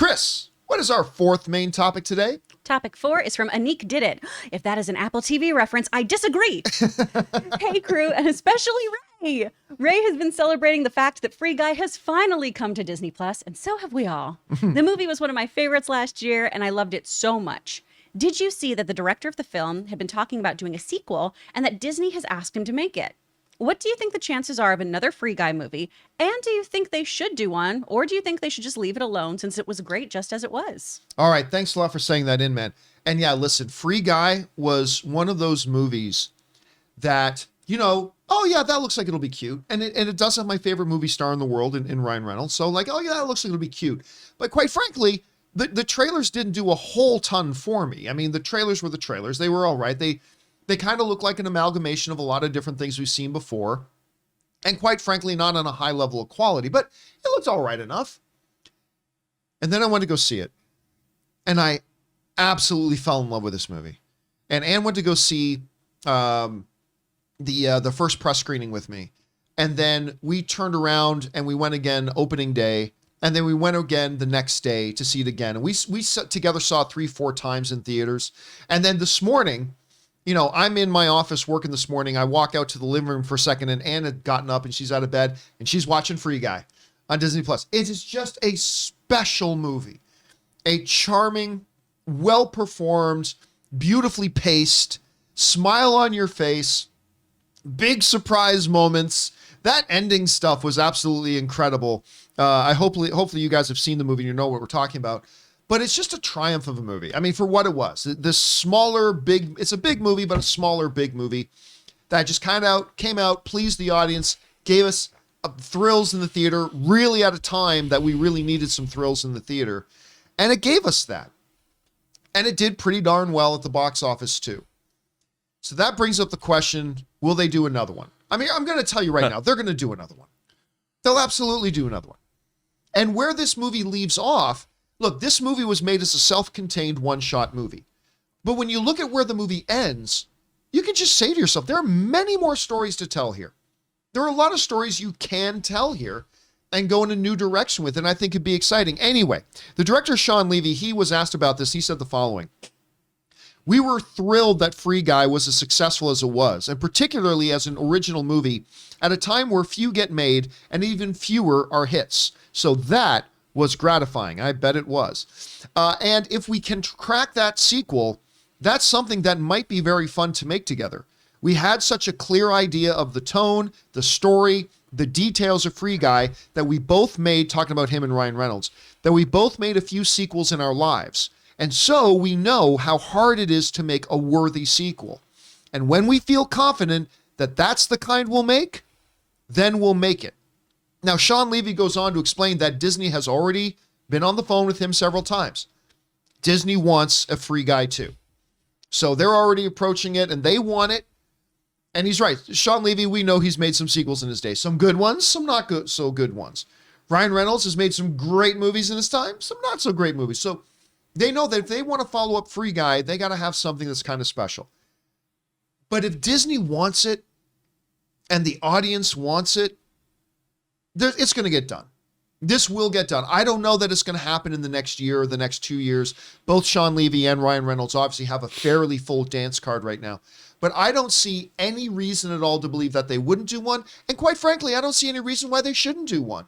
Chris, what is our fourth main topic today? Topic 4 is from Aniq Did It. If that is an Apple TV reference, I disagree. Hey, crew, and especially Ray. Ray has been celebrating the fact that Free Guy has finally come to Disney Plus, and so have we all. The movie was one of my favorites last year, and I loved it so much. Did you see that the director of the film had been talking about doing a sequel and that Disney has asked him to make it? What do you think the chances are of another Free Guy movie? And do you think they should do one? Or do you think they should just leave it alone since it was great just as it was? All right. Thanks a lot for saying that in, man. And yeah, listen, Free Guy was one of those movies that, oh yeah, that looks like it'll be cute. And it does have my favorite movie star in the world in Ryan Reynolds. So like, oh yeah, that looks like it'll be cute. But quite frankly, the trailers didn't do a whole ton for me. I mean, the trailers were the trailers. They were all right. They kind of look like an amalgamation of a lot of different things we've seen before. And quite frankly, not on a high level of quality, but it looks all right enough. And then I went to go see it. And I absolutely fell in love with this movie. And Anne went to go see the first press screening with me. And then we turned around and we went again opening day. And then we went again the next day to see it again. And we together saw it 3-4 times in theaters. And then this morning, I'm in my office working this morning. I walk out to the living room for a second and Anne had gotten up and she's out of bed and she's watching Free Guy on Disney Plus. It is just a special movie, a charming, well-performed, beautifully paced, smile on your face, big surprise moments. That ending stuff was absolutely incredible. Hopefully you guys have seen the movie and you know what we're talking about. But it's just a triumph of a movie. I mean, for what it was. This smaller, it's a big movie, but a smaller, big movie that just came out, pleased the audience, gave us thrills in the theater, really at a time that we really needed some thrills in the theater. And it gave us that. And it did pretty darn well at the box office too. So that brings up the question, will they do another one? I mean, I'm going to tell you right now, they're going to do another one. They'll absolutely do another one. And where this movie leaves off, look, this movie was made as a self-contained one-shot movie. But when you look at where the movie ends, you can just say to yourself, there are many more stories to tell here. There are a lot of stories you can tell here and go in a new direction with, and I think it'd be exciting. Anyway, the director, Sean Levy, he was asked about this. He said the following. We were thrilled that Free Guy was as successful as it was, and particularly as an original movie at a time where few get made and even fewer are hits. So that was gratifying. I bet it was. And if we can crack that sequel, that's something that might be very fun to make together. We had such a clear idea of the tone, the story, the details of Free Guy that we both made, talking about him and Ryan Reynolds, that we both made a few sequels in our lives. And so we know how hard it is to make a worthy sequel. And when we feel confident that that's the kind we'll make, then we'll make it. Now, Sean Levy goes on to explain that Disney has already been on the phone with him several times. Disney wants a Free Guy too. So they're already approaching it and they want it. And he's right. Sean Levy, we know he's made some sequels in his day. Some good ones, some not good, so good ones. Ryan Reynolds has made some great movies in his time, some not so great movies. So they know that if they want to follow up Free Guy, they got to have something that's kind of special. But if Disney wants it and the audience wants it, it's going to get done. This will get done. I don't know that it's going to happen in the next year or the next 2 years. Both Sean Levy and Ryan Reynolds obviously have a fairly full dance card right now. But I don't see any reason at all to believe that they wouldn't do one. And quite frankly, I don't see any reason why they shouldn't do one.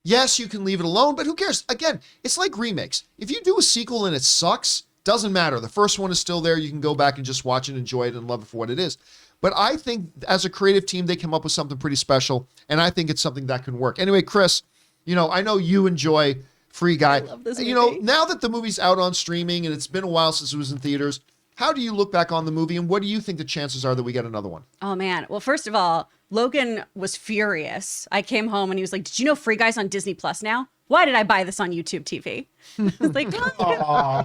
Yes, you can leave it alone, but who cares? Again, it's like remakes. If you do a sequel and it sucks, doesn't matter. The first one is still there. You can go back and just watch it, enjoy it, and love it for what it is. But I think as a creative team, they came up with something pretty special, and I think it's something that can work. Anyway, Chris, I know you enjoy Free Guy. I love this movie. Now that the movie's out on streaming and it's been a while since it was in theaters, how do you look back on the movie, and what do you think the chances are that we get another one? Oh, man. Well, first of all, Logan was furious. I came home and he was like, did you know Free Guy's on Disney Plus now? Why did I buy this on YouTube TV? I was like, I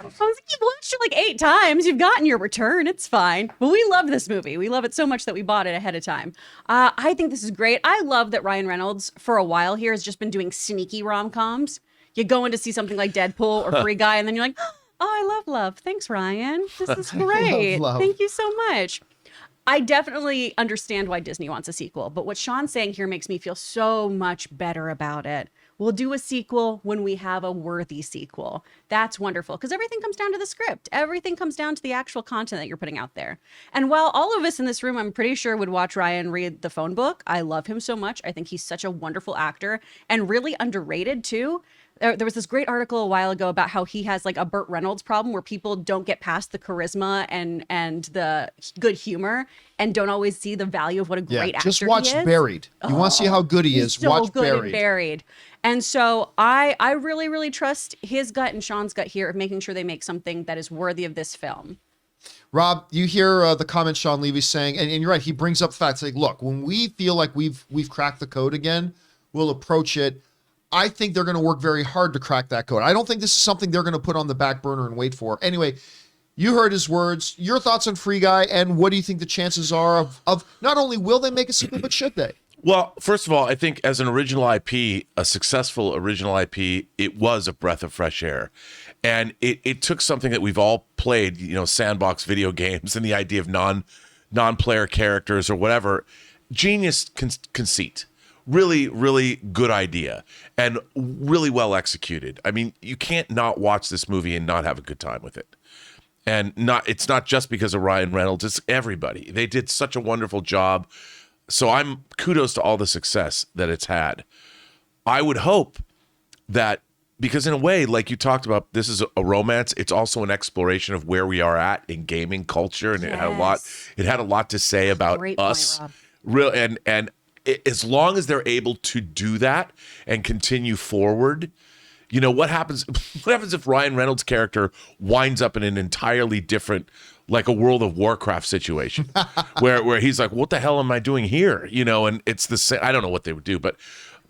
was like, you've watched it like 8 times. You've gotten your return. It's fine. But we love this movie. We love it so much that we bought it ahead of time. I think this is great. I love that Ryan Reynolds, for a while here, has just been doing sneaky rom-coms. You go in to see something like Deadpool or Free Guy, and then you're like, oh, I love love. Thanks, Ryan. This is great. Love. Thank you so much. I definitely understand why Disney wants a sequel, but what Sean's saying here makes me feel so much better about it. We'll do a sequel when we have a worthy sequel. That's wonderful because everything comes down to the script. Everything comes down to the actual content that you're putting out there. And while all of us in this room, I'm pretty sure, would watch Ryan read The Phone Book, I love him so much. I think he's such a wonderful actor and really underrated too. There was this great article a while ago about how he has like a Burt Reynolds problem where people don't get past the charisma and the good humor and don't always see the value of what a great actor just watch he is. Buried. You want to see how good he is? So Watch good in Buried. Buried. And so I really, really trust his gut and Sean's gut here of making sure they make something that is worthy of this film. Rob, you hear the comment Sean Levy's saying, and you're right. He brings up the fact, like, look, when we feel like we've cracked the code again, we'll approach it. I think they're going to work very hard to crack that code. I don't think this is something they're going to put on the back burner and wait for. Anyway, you heard his words. Your thoughts on Free Guy, and what do you think the chances are of not only will they make a sequel, but should they? Well, first of all, I think as an original IP, a successful original IP, it was a breath of fresh air. And it took something that we've all played, sandbox video games and the idea of non-player characters or whatever. Genius conceit. Really, really good idea and really well executed. I mean, you can't not watch this movie and not have a good time with it. And it's not just because of Ryan Reynolds, it's everybody. They did such a wonderful job. So I'm kudos to all the success that it's had. I would hope that, because in a way, like you talked about, this is a romance. It's also an exploration of where we are at in gaming culture, and it had a lot to say about Great us. point, Rob. And as long as they're able to do that and continue forward, what happens if Ryan Reynolds' character winds up in an entirely different, like a World of Warcraft situation where he's like, what the hell am I doing here? And it's the same. I don't know what they would do, but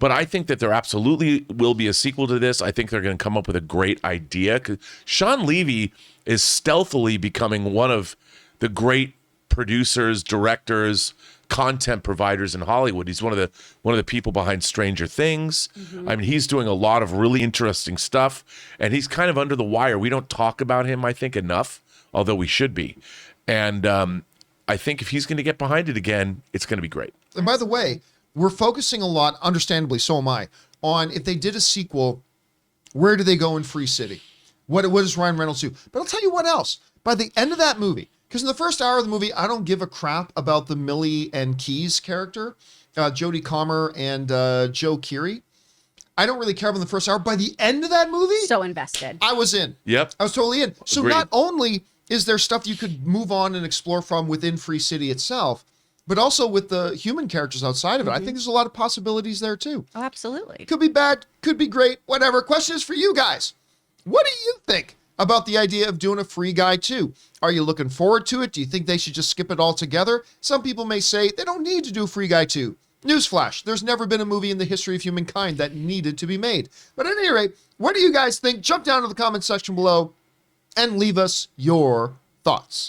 I think that there absolutely will be a sequel to this. I think they're going to come up with a great idea. 'Cause Sean Levy is stealthily becoming one of the great producers, directors, content providers in Hollywood. He's one of the people behind Stranger Things. Mm-hmm. I mean, he's doing a lot of really interesting stuff, and he's kind of under the wire. We don't talk about him, I think, enough, although we should be. And I think if he's going to get behind it again, it's going to be great. And by the way, we're focusing a lot, understandably, so am I, on if they did a sequel, where do they go in Free City? What does Ryan Reynolds do? But I'll tell you what else. By the end of that movie, because in the first hour of the movie, I don't give a crap about the Millie and Keys character, Jodie Comer and Joe Keery. I don't really care about the first hour. By the end of that movie, So invested. I was in. Yep. I was totally in. So Agreed. not only is there stuff you could move on and explore from within Free City itself, but also with the human characters outside of it. I think there's a lot of possibilities there too. Oh, absolutely. Could be bad, could be great, whatever. Question is for you guys. What do you think about the idea of doing a Free Guy 2? Are you looking forward to it? Do you think they should just skip it all together? Some people may say they don't need to do Free Guy 2. Newsflash, there's never been a movie in the history of humankind that needed to be made. But at any rate, what do you guys think? Jump down to the comment section below and leave us your thoughts.